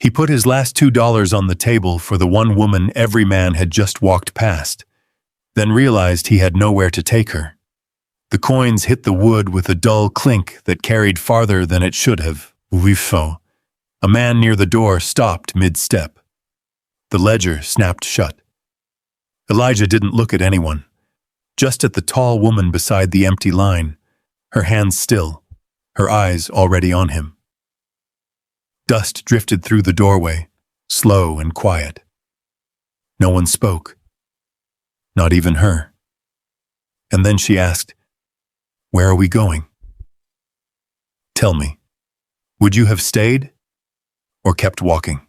He put his last $2 on the table for the one woman every man had just walked past, then realized he had nowhere to take her. The coins hit the wood with a dull clink that carried farther than it should have. Ouifo. A man near the door stopped mid-step. The ledger snapped shut. Elijah didn't look at anyone, just at the tall woman beside the empty line, her hands still, her eyes already on him. Dust drifted through the doorway, slow and quiet. No one spoke. Not even her. And then she asked, "Where are we going?" "Tell me, would you have stayed or kept walking?"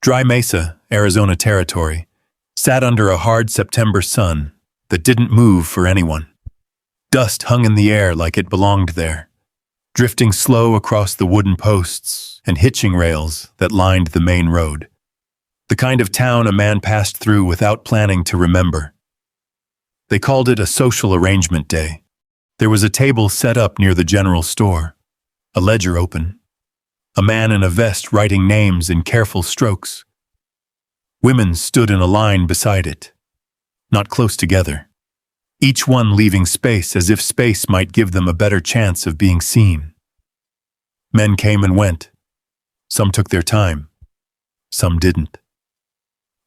Dry Mesa, Arizona Territory, sat under a hard September sun that didn't move for anyone. Dust hung in the air like it belonged there, drifting slow across the wooden posts and hitching rails that lined the main road. The kind of town a man passed through without planning to remember. They called it a social arrangement day. There was a table set up near the general store, a ledger open, a man in a vest writing names in careful strokes. Women stood in a line beside it, not close together, each one leaving space as if space might give them a better chance of being seen. Men came and went. Some took their time. Some didn't.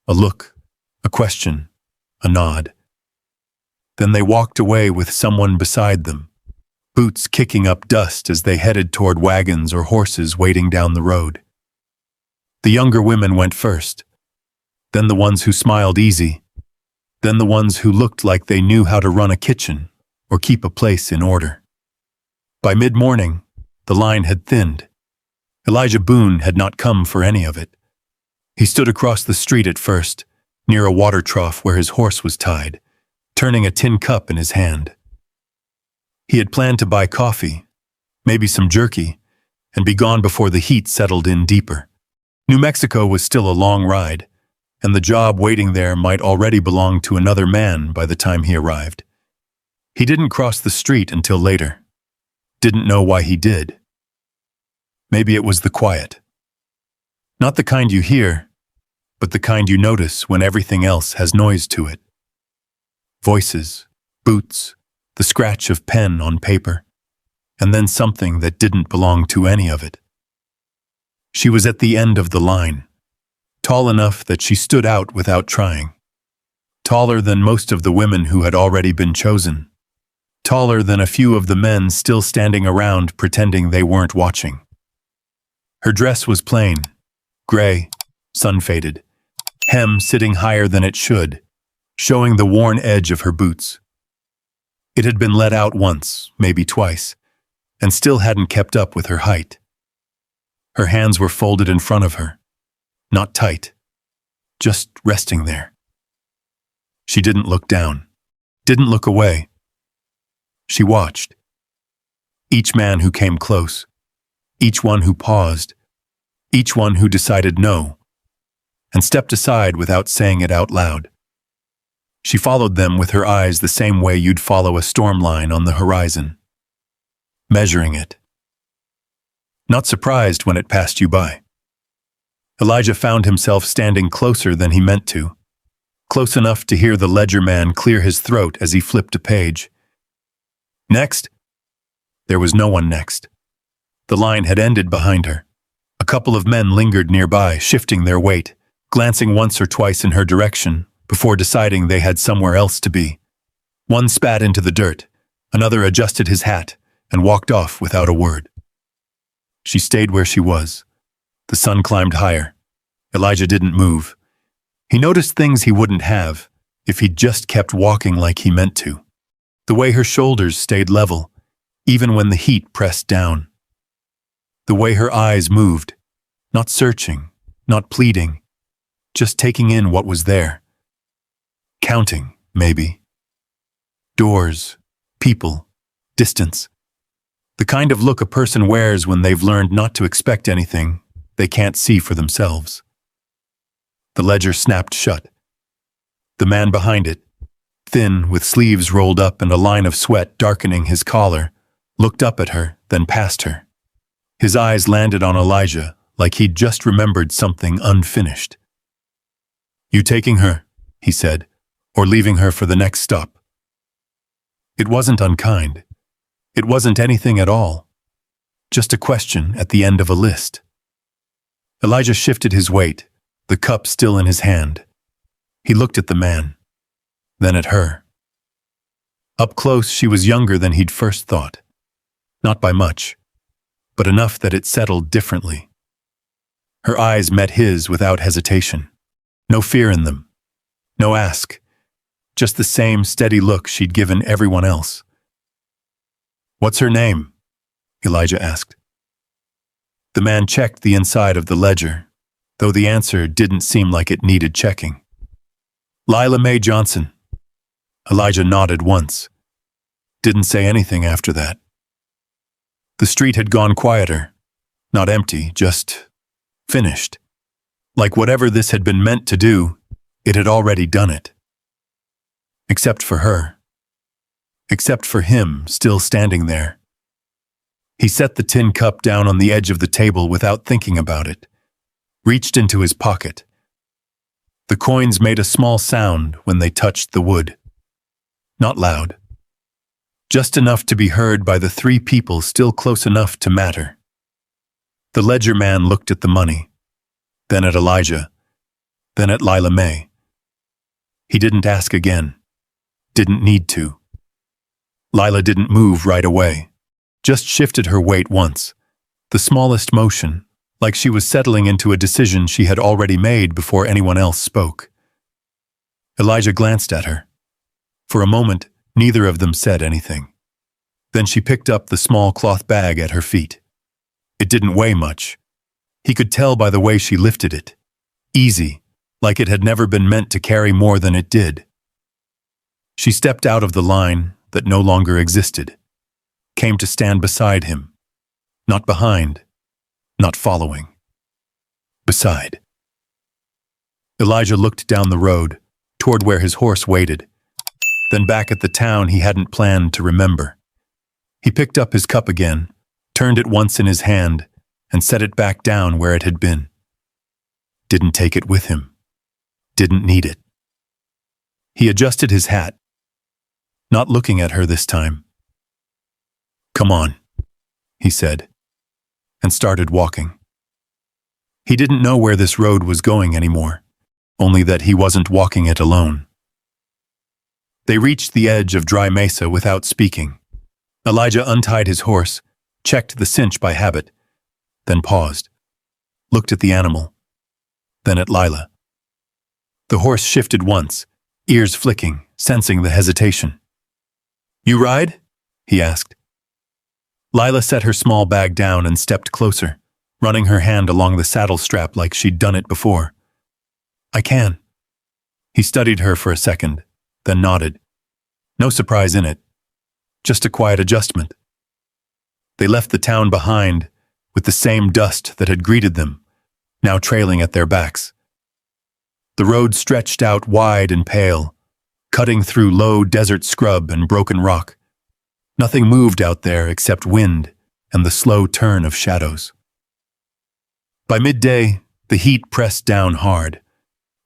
A look, a question, a nod. Then they walked away with someone beside them, boots kicking up dust as they headed toward wagons or horses waiting down the road. The younger women went first, then the ones who smiled easy, then the ones who looked like they knew how to run a kitchen or keep a place in order. By mid-morning, the line had thinned. Elijah Boone had not come for any of it. He stood across the street at first, near a water trough where his horse was tied, turning a tin cup in his hand. He had planned to buy coffee, maybe some jerky, and be gone before the heat settled in deeper. New Mexico was still a long ride, and the job waiting there might already belong to another man by the time he arrived. He didn't cross the street until later. Didn't know why he did. Maybe it was the quiet. Not the kind you hear, but the kind you notice when everything else has noise to it. Voices, boots, the scratch of pen on paper, and then something that didn't belong to any of it. She was at the end of the line, tall enough that she stood out without trying. Taller than most of the women who had already been chosen. Taller than a few of the men still standing around pretending they weren't watching. Her dress was plain, gray, sun-faded, hem sitting higher than it should, showing the worn edge of her boots. It had been let out once, maybe twice, and still hadn't kept up with her height. Her hands were folded in front of her, not tight, just resting there. She didn't look down, didn't look away. She watched. Each man who came close, each one who paused, each one who decided no, and stepped aside without saying it out loud. She followed them with her eyes the same way you'd follow a storm line on the horizon, measuring it. Not surprised when it passed you by. Elijah found himself standing closer than he meant to, close enough to hear the ledger man clear his throat as he flipped a page. Next? There was no one next. The line had ended behind her. A couple of men lingered nearby, shifting their weight, glancing once or twice in her direction before deciding they had somewhere else to be. One spat into the dirt, another adjusted his hat and walked off without a word. She stayed where she was. The sun climbed higher. Elijah didn't move. He noticed things he wouldn't have if he'd just kept walking like he meant to. The way her shoulders stayed level, even when the heat pressed down. The way her eyes moved, not searching, not pleading, just taking in what was there. Counting, maybe. Doors, people, distance. The kind of look a person wears when they've learned not to expect anything they can't see for themselves. The ledger snapped shut. The man behind it, thin with sleeves rolled up and a line of sweat darkening his collar, looked up at her, then past her. His eyes landed on Elijah, like he'd just remembered something unfinished. "You taking her," he said, "or leaving her for the next stop?" It wasn't unkind. It wasn't anything at all. Just a question at the end of a list. Elijah shifted his weight, the cup still in his hand. He looked at the man, then at her. Up close, she was younger than he'd first thought. Not by much, but enough that it settled differently. Her eyes met his without hesitation. No fear in them. No ask. Just the same steady look she'd given everyone else. "What's her name?" Elijah asked. The man checked the inside of the ledger, though the answer didn't seem like it needed checking. "Lila Mae Johnson." Elijah nodded once. Didn't say anything after that. The street had gone quieter. Not empty, just finished. Like whatever this had been meant to do, it had already done it. Except for her. Except for him, still standing there. He set the tin cup down on the edge of the table without thinking about it. Reached into his pocket. The coins made a small sound when they touched the wood. Not loud. Just enough to be heard by the three people still close enough to matter. The ledger man looked at the money, then at Elijah, then at Lila Mae. He didn't ask again. Didn't need to. Lila didn't move right away. Just shifted her weight once. The smallest motion, like she was settling into a decision she had already made before anyone else spoke. Elijah glanced at her. For a moment, neither of them said anything. Then she picked up the small cloth bag at her feet. It didn't weigh much. He could tell by the way she lifted it. Easy, like it had never been meant to carry more than it did. She stepped out of the line that no longer existed. Came to stand beside him. Not behind. Not following. Beside. Elijah looked down the road, toward where his horse waited, then back at the town he hadn't planned to remember. He picked up his cup again, turned it once in his hand, and set it back down where it had been. Didn't take it with him. Didn't need it. He adjusted his hat, not looking at her this time. "Come on," he said, and started walking. He didn't know where this road was going anymore, only that he wasn't walking it alone. They reached the edge of dry mesa without speaking. Elijah untied his horse, checked the cinch by habit, then paused, looked at the animal, then at Lila. The horse shifted once, ears flicking, sensing the hesitation. "You ride?" he asked. Lila set her small bag down and stepped closer, running her hand along the saddle strap like she'd done it before. "I can." He studied her for a second, then nodded. No surprise in it. Just a quiet adjustment. They left the town behind, with the same dust that had greeted them, now trailing at their backs. The road stretched out wide and pale, cutting through low desert scrub and broken rock. Nothing moved out there except wind and the slow turn of shadows. By midday, the heat pressed down hard.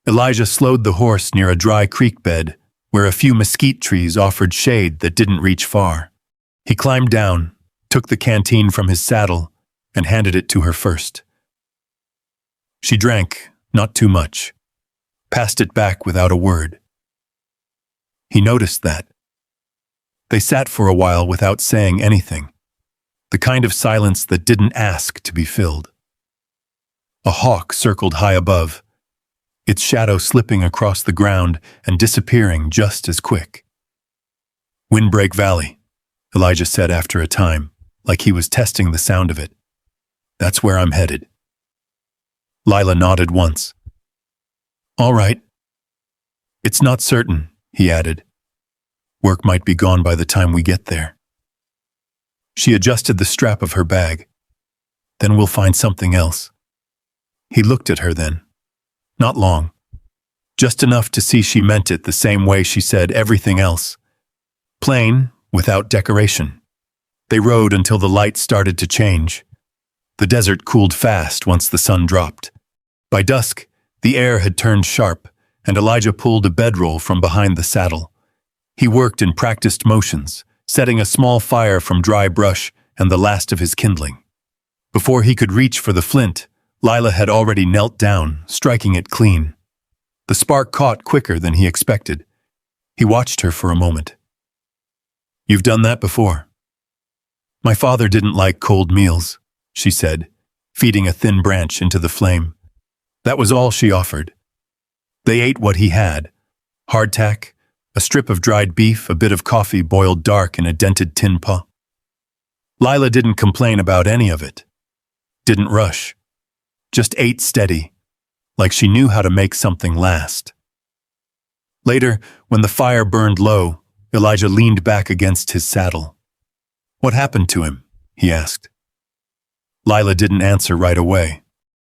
Elijah slowed the horse near a dry creek bed where a few mesquite trees offered shade that didn't reach far. He climbed down, took the canteen from his saddle, and handed it to her first. She drank, not too much, passed it back without a word. He noticed that. They sat for a while without saying anything, the kind of silence that didn't ask to be filled. A hawk circled high above, its shadow slipping across the ground and disappearing just as quick. "Windbreak Valley," Elijah said after a time, like he was testing the sound of it. "That's where I'm headed." Lila nodded once. "All right." "It's not certain," he added. "Work might be gone by the time we get there." She adjusted the strap of her bag. "Then we'll find something else." He looked at her then. Not long. Just enough to see she meant it the same way she said everything else. Plain, without decoration. They rode until the light started to change. The desert cooled fast once the sun dropped. By dusk, the air had turned sharp, and Elijah pulled a bedroll from behind the saddle. He worked in practiced motions, setting a small fire from dry brush and the last of his kindling. Before he could reach for the flint, Lila had already knelt down, striking it clean. The spark caught quicker than he expected. He watched her for a moment. "You've done that before." "My father didn't like cold meals," she said, feeding a thin branch into the flame. That was all she offered. They ate what he had: hardtack, a strip of dried beef, a bit of coffee boiled dark in a dented tin pot. Lila didn't complain about any of it. Didn't rush. Just ate steady, like she knew how to make something last. Later, when the fire burned low, Elijah leaned back against his saddle. "What happened to him?" he asked. Lila didn't answer right away.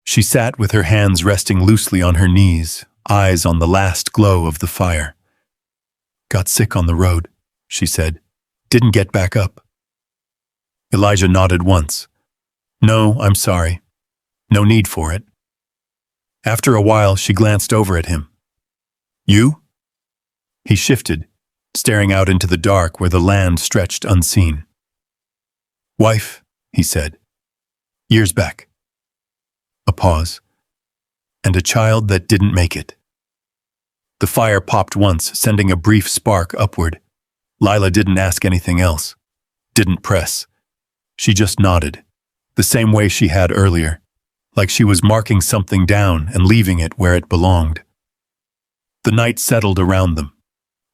She sat with her hands resting loosely on her knees, eyes on the last glow of the fire. "Got sick on the road," she said. "Didn't get back up." Elijah nodded once. "No, I'm sorry. No need for it." After a while, she glanced over at him. "You?" He shifted, staring out into the dark where the land stretched unseen. "Wife," he said. "Years back." A pause. "And a child that didn't make it." The fire popped once, sending a brief spark upward. Lila didn't ask anything else. Didn't press. She just nodded, the same way she had earlier, like she was marking something down and leaving it where it belonged. The night settled around them.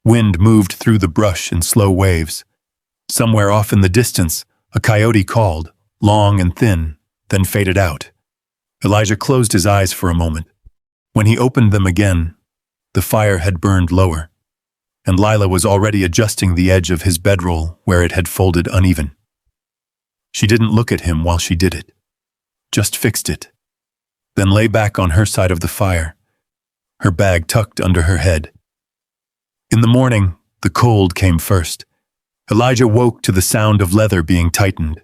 Wind moved through the brush in slow waves. Somewhere off in the distance, a coyote called, long and thin, then faded out. Elijah closed his eyes for a moment. When he opened them again, the fire had burned lower, and Lila was already adjusting the edge of his bedroll where it had folded uneven. She didn't look at him while she did it, just fixed it, then lay back on her side of the fire, her bag tucked under her head. In the morning, the cold came first. Elijah woke to the sound of leather being tightened.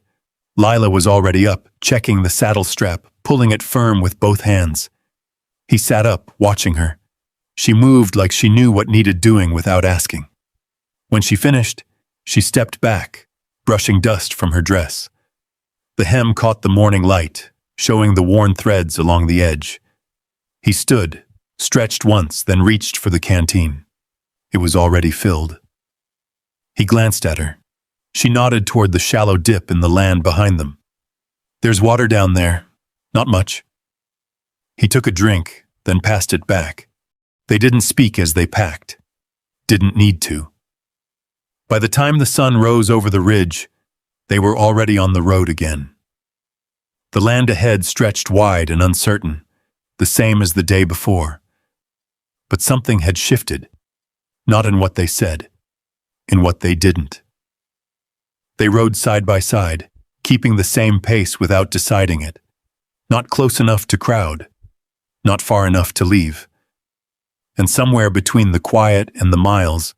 Lila was already up, checking the saddle strap, pulling it firm with both hands. He sat up, watching her. She moved like she knew what needed doing without asking. When she finished, she stepped back, brushing dust from her dress. The hem caught the morning light, showing the worn threads along the edge. He stood, stretched once, then reached for the canteen. It was already filled. He glanced at her. She nodded toward the shallow dip in the land behind them. "There's water down there. Not much." He took a drink, then passed it back. They didn't speak as they packed. Didn't need to. By the time the sun rose over the ridge, they were already on the road again. The land ahead stretched wide and uncertain, the same as the day before. But something had shifted, not in what they said, in what they didn't. They rode side by side, keeping the same pace without deciding it. Not close enough to crowd, not far enough to leave. And somewhere between the quiet and the miles,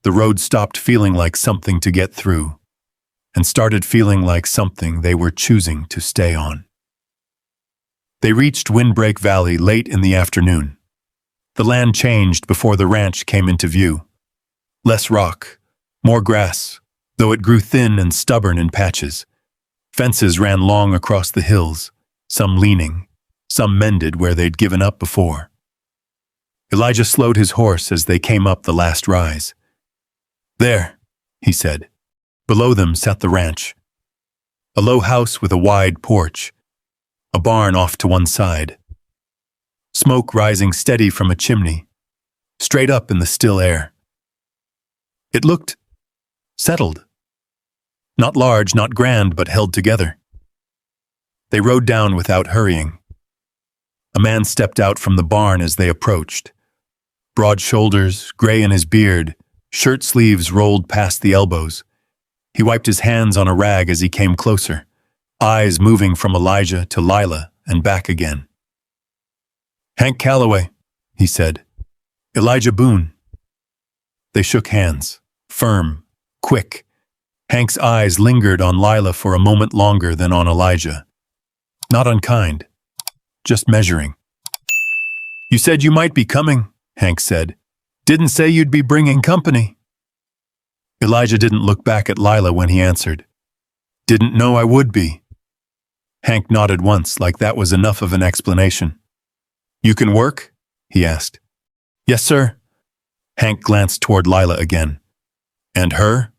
the road stopped feeling like something to get through, and started feeling like something they were choosing to stay on. They reached Windbreak Valley late in the afternoon. The land changed before the ranch came into view. Less rock, more grass, though it grew thin and stubborn in patches. Fences ran long across the hills, some leaning, some mended where they'd given up before. Elijah slowed his horse as they came up the last rise. "There," he said. Below them sat the ranch. A low house with a wide porch. A barn off to one side. Smoke rising steady from a chimney, straight up in the still air. It looked settled. Not large, not grand, but held together. They rode down without hurrying. A man stepped out from the barn as they approached. Broad shoulders, gray in his beard, shirt sleeves rolled past the elbows. He wiped his hands on a rag as he came closer, eyes moving from Elijah to Lila and back again. "Hank Calloway," he said. "Elijah Boone." They shook hands, firm, quick. Hank's eyes lingered on Lila for a moment longer than on Elijah. Not unkind, just measuring. You said you might be coming, Hank said. Didn't say you'd be bringing company. Elijah didn't look back at Lila when he answered. Didn't know I would be. Hank nodded once, like that was enough of an explanation. You can work? He asked. Yes, sir. Hank glanced toward Lila again. And her?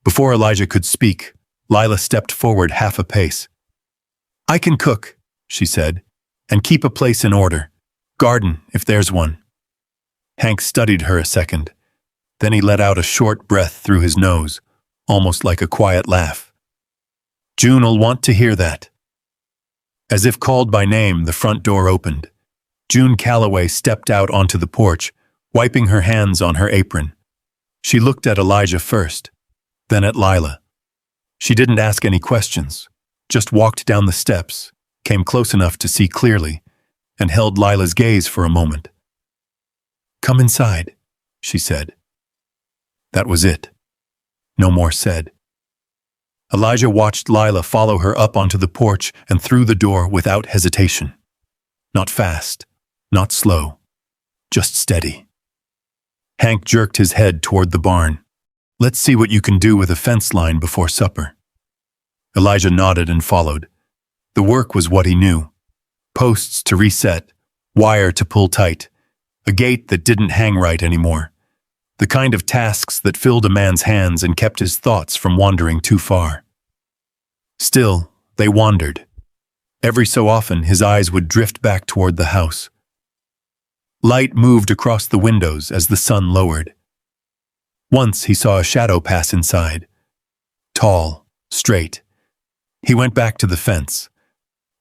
Before Elijah could speak, Lila stepped forward half a pace. I can cook, she said, and keep a place in order. Garden, if there's one. Hank studied her a second. Then he let out a short breath through his nose, almost like a quiet laugh. June'll want to hear that. As if called by name, the front door opened. June Calloway stepped out onto the porch, wiping her hands on her apron. She looked at Elijah first, then at Lila. She didn't ask any questions, just walked down the steps, came close enough to see clearly, and held Lila's gaze for a moment. Come inside, she said. That was it. No more said. Elijah watched Lila follow her up onto the porch and through the door without hesitation. Not fast, not slow, just steady. Hank jerked his head toward the barn. Let's see what you can do with a fence line before supper. Elijah nodded and followed. The work was what he knew. Posts to reset, wire to pull tight, a gate that didn't hang right anymore. The kind of tasks that filled a man's hands and kept his thoughts from wandering too far. Still, they wandered. Every so often, his eyes would drift back toward the house. Light moved across the windows as the sun lowered. Once he saw a shadow pass inside. Tall, straight. He went back to the fence.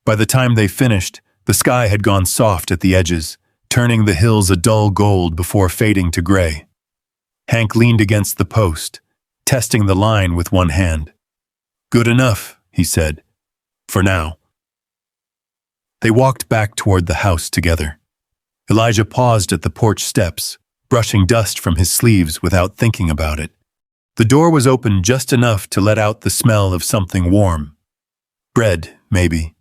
By the time they finished, the sky had gone soft at the edges, turning the hills a dull gold before fading to gray. Hank leaned against the post, testing the line with one hand. Good enough, he said. For now. They walked back toward the house together. Elijah paused at the porch steps, brushing dust from his sleeves without thinking about it. The door was open just enough to let out the smell of something warm. Bread, maybe.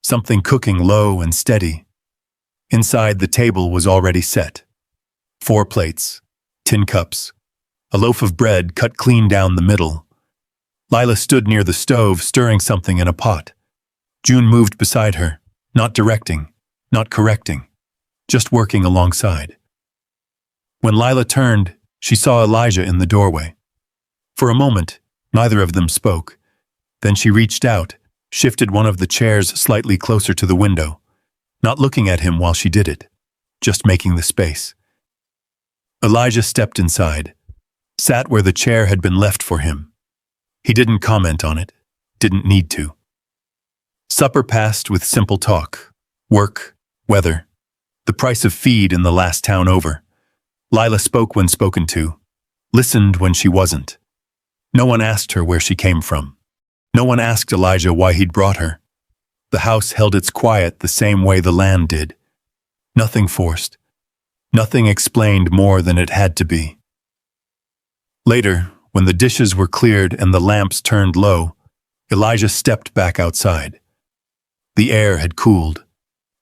Something cooking low and steady. Inside, the table was already set. 4 plates, tin cups, a loaf of bread cut clean down the middle. Lila stood near the stove, stirring something in a pot. June moved beside her, not directing, not correcting, just working alongside. When Lila turned, she saw Elijah in the doorway. For a moment, neither of them spoke. Then she reached out, shifted one of the chairs slightly closer to the window, not looking at him while she did it, just making the space. Elijah stepped inside, sat where the chair had been left for him. He didn't comment on it, didn't need to. Supper passed with simple talk, work, weather, the price of feed in the last town over. Lila spoke when spoken to, listened when she wasn't. No one asked her where she came from. No one asked Elijah why he'd brought her. The house held its quiet the same way the land did. Nothing forced. Nothing explained more than it had to be. Later, when the dishes were cleared and the lamps turned low, Elijah stepped back outside. The air had cooled.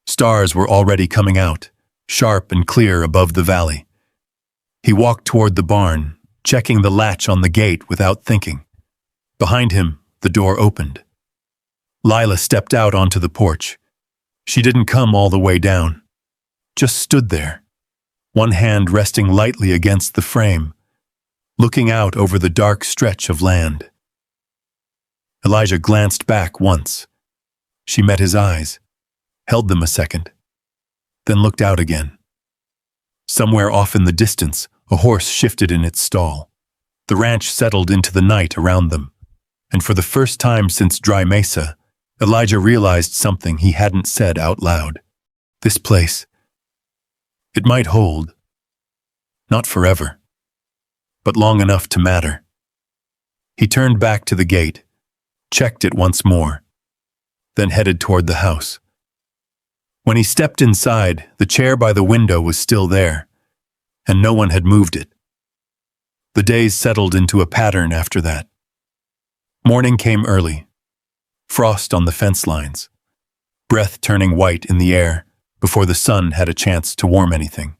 Stars were already coming out, sharp and clear above the valley. He walked toward the barn, checking the latch on the gate without thinking. Behind him, the door opened. Lila stepped out onto the porch. She didn't come all the way down, just stood there, one hand resting lightly against the frame, looking out over the dark stretch of land. Elijah glanced back once. She met his eyes, held them a second, then looked out again. Somewhere off in the distance, a horse shifted in its stall. The ranch settled into the night around them, and for the first time since Dry Mesa, Elijah realized something he hadn't said out loud. This place, it might hold, not forever, but long enough to matter. He turned back to the gate, checked it once more, then headed toward the house. When he stepped inside, the chair by the window was still there, and no one had moved it. The days settled into a pattern after that. Morning came early. frost on the fence lines, breath turning white in the air before the sun had a chance to warm anything.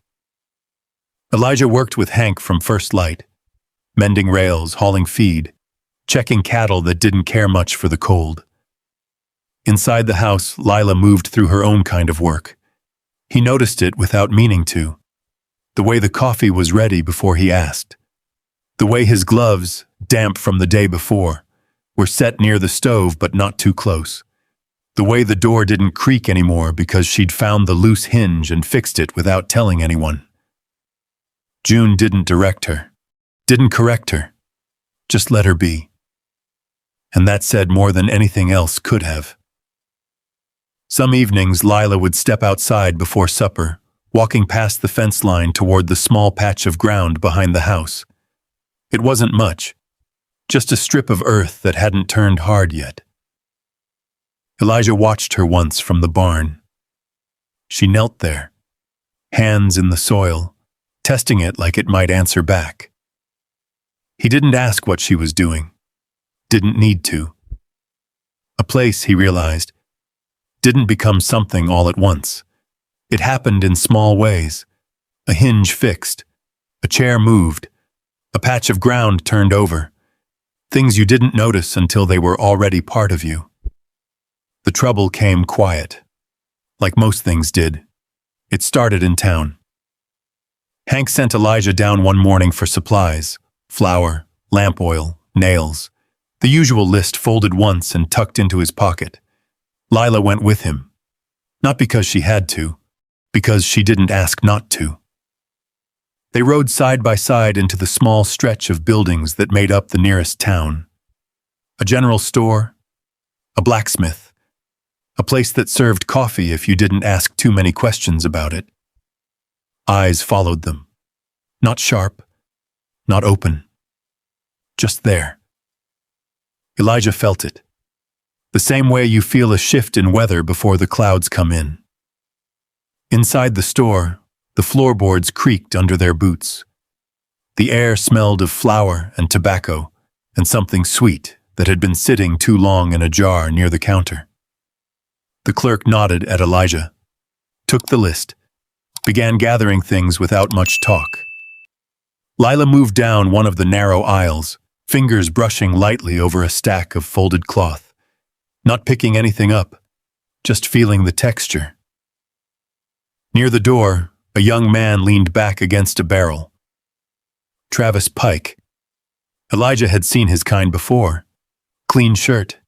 Elijah worked with Hank from first light, mending rails, hauling feed, checking cattle that didn't care much for the cold. Inside the house, Lila moved through her own kind of work. He noticed it without meaning to. The way the coffee was ready before he asked. The way his gloves, damp from the day before, were set near the stove but not too close. The way the door didn't creak anymore because she'd found the loose hinge and fixed it without telling anyone. June didn't direct her, didn't correct her, just let her be. And that said more than anything else could have. Some evenings, Lila would step outside before supper, walking past the fence line toward the small patch of ground behind the house. It wasn't much, just a strip of earth that hadn't turned hard yet. Elijah watched her once from the barn. She knelt there, hands in the soil, testing it like it might answer back. He didn't ask what she was doing, didn't need to. A place, he realized, didn't become something all at once. It happened in small ways. A hinge fixed, a chair moved, a patch of ground turned over. Things you didn't notice until they were already part of you. The trouble came quiet. Like most things did. It started in town. Hank sent Elijah down one morning for supplies, flour, lamp oil, nails, the usual list folded once and tucked into his pocket. Lila went with him. Not because she had to, because she didn't ask not to. They rode side by side into the small stretch of buildings that made up the nearest town. A general store, a blacksmith, a place that served coffee if you didn't ask too many questions about it. Eyes followed them. Not sharp, not open. Just there. Elijah felt it. The same way you feel a shift in weather before the clouds come in. Inside the store, the floorboards creaked under their boots. The air smelled of flour and tobacco and something sweet that had been sitting too long in a jar near the counter. The clerk nodded at Elijah, took the list, began gathering things without much talk. Lila moved down one of the narrow aisles, fingers brushing lightly over a stack of folded cloth. Not picking anything up, just feeling the texture. Near the door, a young man leaned back against a barrel. Travis Pike. Elijah had seen his kind before. Clean shirt,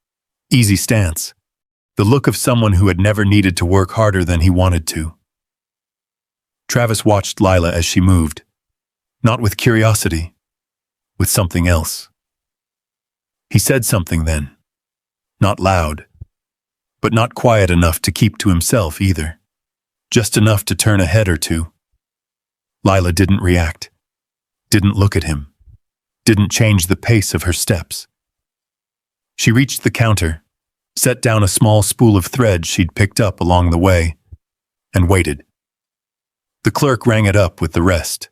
easy stance, the look of someone who had never needed to work harder than he wanted to. Travis watched Lila as she moved, not with curiosity, with something else. He said something then. Not loud, but not quiet enough to keep to himself either. Just enough to turn a head or two. Lila didn't react, didn't look at him, didn't change the pace of her steps. She reached the counter, set down a small spool of thread she'd picked up along the way, and waited. The clerk rang it up with the rest.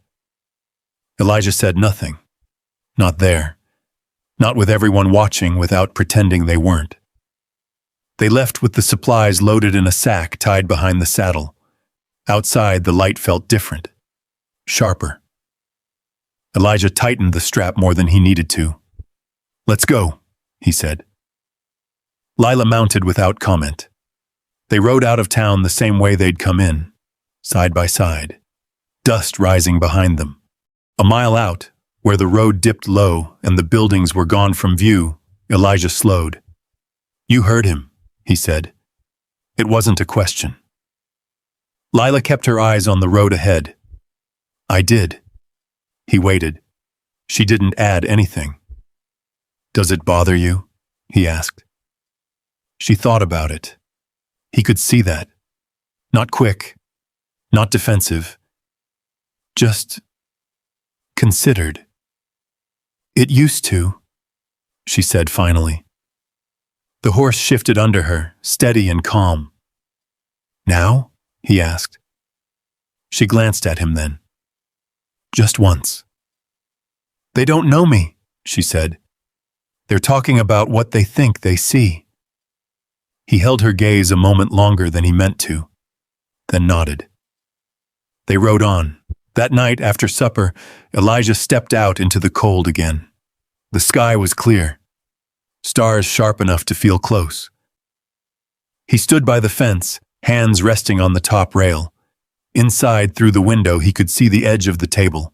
Elijah said nothing. Not there. Not with everyone watching without pretending they weren't. They left with the supplies loaded in a sack tied behind the saddle. Outside, the light felt different, sharper. Elijah tightened the strap more than he needed to. "Let's go," he said. Lila mounted without comment. They rode out of town the same way they'd come in, side by side, dust rising behind them. A mile out, where the road dipped low and the buildings were gone from view, Elijah slowed. "You heard him," he said. It wasn't a question. Lila kept her eyes on the road ahead. "I did." He waited. She didn't add anything. "Does it bother you?" he asked. She thought about it. He could see that. Not quick, not defensive. Just considered. "It used to," she said finally. The horse shifted under her, steady and calm. "Now?" he asked. She glanced at him then. "Just once." "They don't know me," she said. "They're talking about what they think they see." He held her gaze a moment longer than he meant to, then nodded. They rode on. That night, after supper, Elijah stepped out into the cold again. The sky was clear, stars sharp enough to feel close. He stood by the fence, hands resting on the top rail. Inside, through the window, he could see the edge of the table,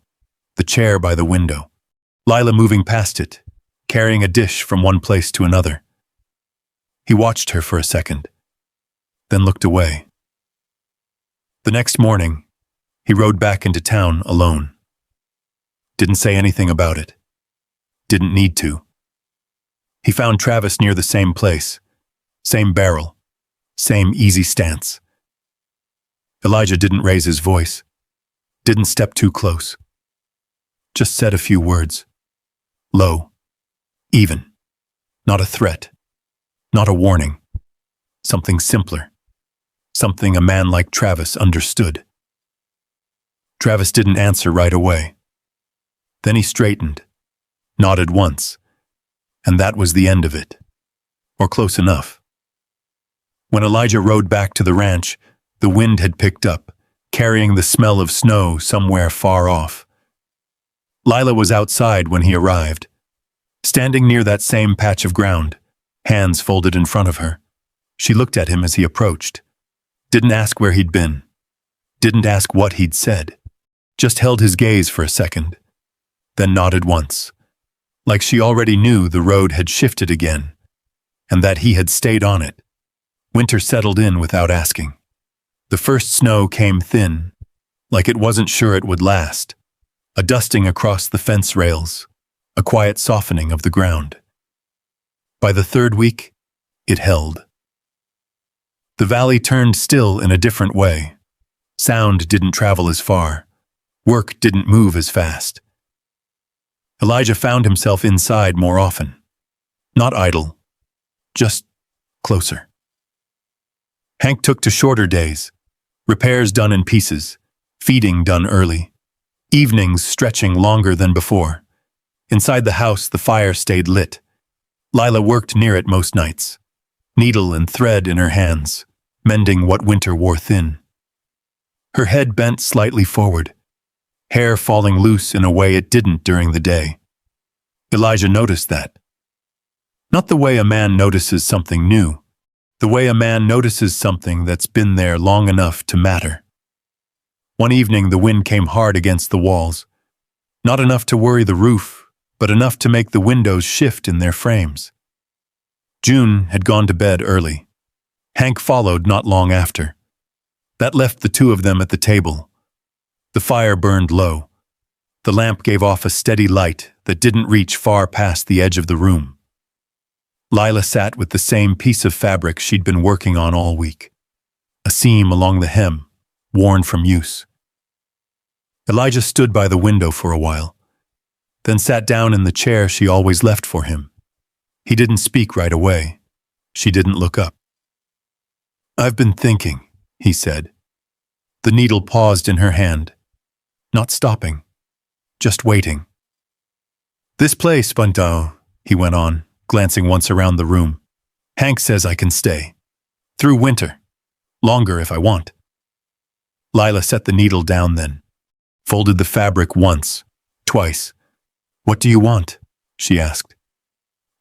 the chair by the window. Lila moving past it, carrying a dish from one place to another. He watched her for a second, then looked away. The next morning, he rode back into town alone. Didn't say anything about it. Didn't need to. He found Travis near the same place, same barrel, same easy stance. Elijah didn't raise his voice, didn't step too close. Just said a few words. Low, even. Not a threat, not a warning. Something simpler. Something a man like Travis understood. Travis didn't answer right away. Then he straightened, nodded once, and that was the end of it. Or close enough. When Elijah rode back to the ranch, the wind had picked up, carrying the smell of snow somewhere far off. Lila was outside when he arrived, standing near that same patch of ground, hands folded in front of her. She looked at him as he approached. Didn't ask where he'd been. Didn't ask what he'd said. Just held his gaze for a second, then nodded once, like she already knew the road had shifted again, and that he had stayed on it. Winter settled in without asking. The first snow came thin, like it wasn't sure it would last, a dusting across the fence rails, a quiet softening of the ground. By the third week, it held. The valley turned still in a different way. Sound didn't travel as far. Work didn't move as fast. Elijah found himself inside more often. Not idle, just closer. Hank took to shorter days, repairs done in pieces, feeding done early, evenings stretching longer than before. Inside the house, the fire stayed lit. Lila worked near it most nights, needle and thread in her hands, mending what winter wore thin. Her head bent slightly forward, hair falling loose in a way it didn't during the day. Elijah noticed that. Not the way a man notices something new, the way a man notices something that's been there long enough to matter. One evening, the wind came hard against the walls, not enough to worry the roof, but enough to make the windows shift in their frames. June had gone to bed early. Hank followed not long after. That left the two of them at the table. The fire burned low. The lamp gave off a steady light that didn't reach far past the edge of the room. Lila sat with the same piece of fabric she'd been working on all week, a seam along the hem, worn from use. Elijah stood by the window for a while, then sat down in the chair she always left for him. He didn't speak right away. She didn't look up. "I've been thinking," he said. The needle paused in her hand, not stopping, just waiting. "This place, Bunto," he went on, glancing once around the room. "Hank says I can stay. Through winter. Longer if I want." Lila set the needle down then, folded the fabric once, twice. "What do you want?" she asked.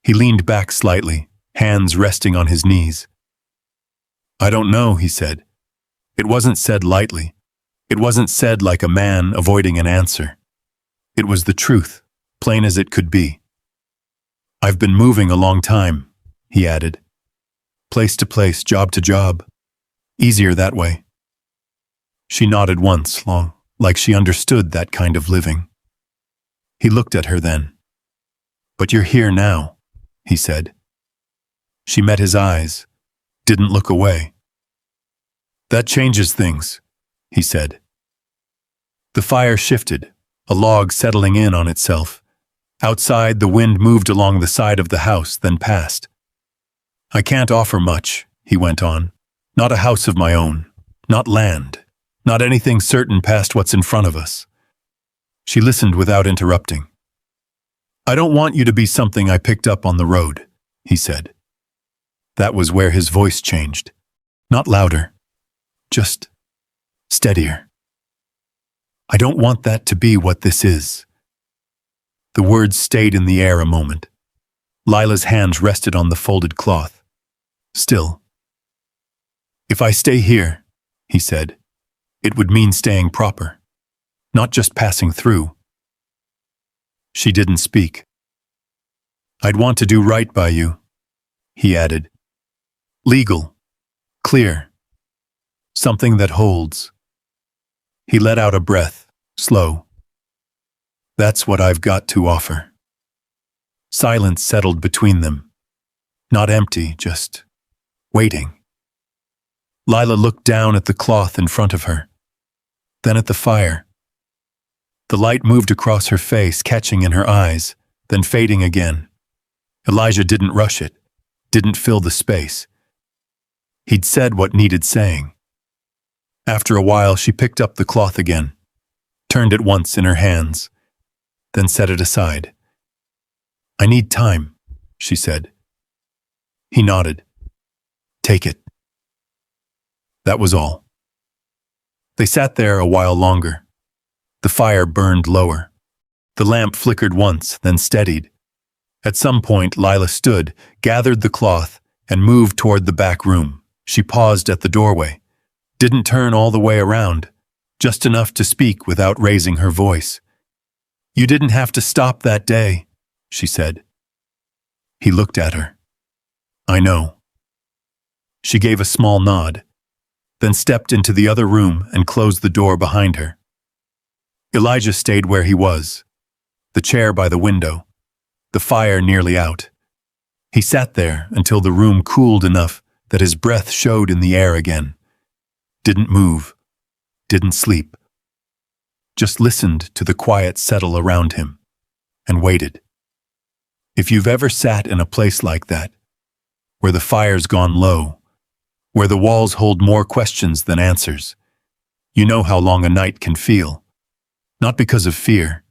He leaned back slightly, hands resting on his knees. "I don't know," he said. It wasn't said lightly. It wasn't said like a man avoiding an answer. It was the truth, plain as it could be. "I've been moving a long time," he added. "Place to place, job to job. Easier that way." She nodded once, long, like she understood that kind of living. He looked at her then. "But you're here now," he said. She met his eyes, didn't look away. "That changes things," he said. The fire shifted, a log settling in on itself. Outside, the wind moved along the side of the house, then passed. "I can't offer much," he went on. "Not a house of my own, not land, not anything certain past what's in front of us." She listened without interrupting. "I don't want you to be something I picked up on the road," he said. That was where his voice changed. Not louder, just steadier. I don't want that to be what this is. The words stayed in the air a moment. Lila's hands rested on the folded cloth. Still. If I stay here, he said, it would mean staying proper, not just passing through. She didn't speak. I'd want to do right by you, he added. Legal, clear, something that holds. He let out a breath, slow. That's what I've got to offer. Silence settled between them. Not empty, just waiting. Lila looked down at the cloth in front of her, then at the fire. The light moved across her face, catching in her eyes, then fading again. Elijah didn't rush it, didn't fill the space. He'd said what needed saying. After a while, she picked up the cloth again, turned it once in her hands, then set it aside. I need time, she said. He nodded. Take it. That was all. They sat there a while longer. The fire burned lower. The lamp flickered once, then steadied. At some point, Lila stood, gathered the cloth, and moved toward the back room. She paused at the doorway, didn't turn all the way around, just enough to speak without raising her voice. You didn't have to stop that day, she said. He looked at her. I know. She gave a small nod, then stepped into the other room and closed the door behind her. Elijah stayed where he was, the chair by the window, the fire nearly out. He sat there until the room cooled enough that his breath showed in the air again. Didn't move, didn't sleep. Just listened to the quiet settle around him and waited. If you've ever sat in a place like that, where the fire's gone low, where the walls hold more questions than answers, you know how long a night can feel. Not because of fear,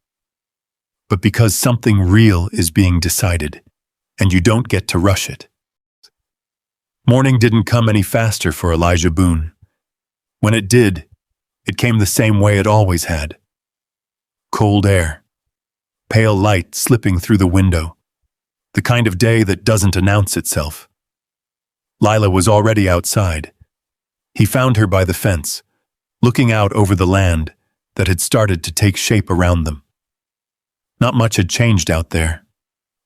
but because something real is being decided, and you don't get to rush it. Morning didn't come any faster for Elijah Boone. When it did, it came the same way it always had. Cold air, pale light slipping through the window, the kind of day that doesn't announce itself. Lila was already outside. He found her by the fence, looking out over the land that had started to take shape around them. Not much had changed out there.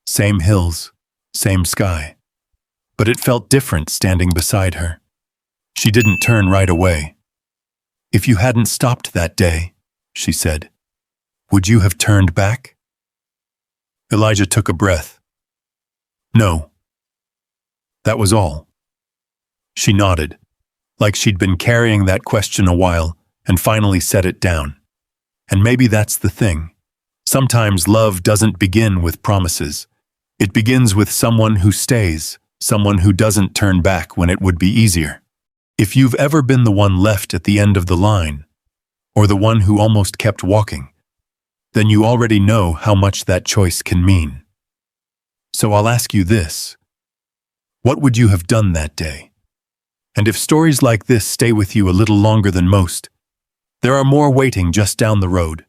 Same hills, same sky. But it felt different standing beside her. She didn't turn right away. If you hadn't stopped that day, she said, would you have turned back? Elijah took a breath. No. That was all. She nodded, like she'd been carrying that question a while, and finally set it down. And maybe that's the thing. Sometimes love doesn't begin with promises. It begins with someone who stays, someone who doesn't turn back when it would be easier. If you've ever been the one left at the end of the line, or the one who almost kept walking, then you already know how much that choice can mean. So I'll ask you this. What would you have done that day? And if stories like this stay with you a little longer than most, there are more waiting just down the road.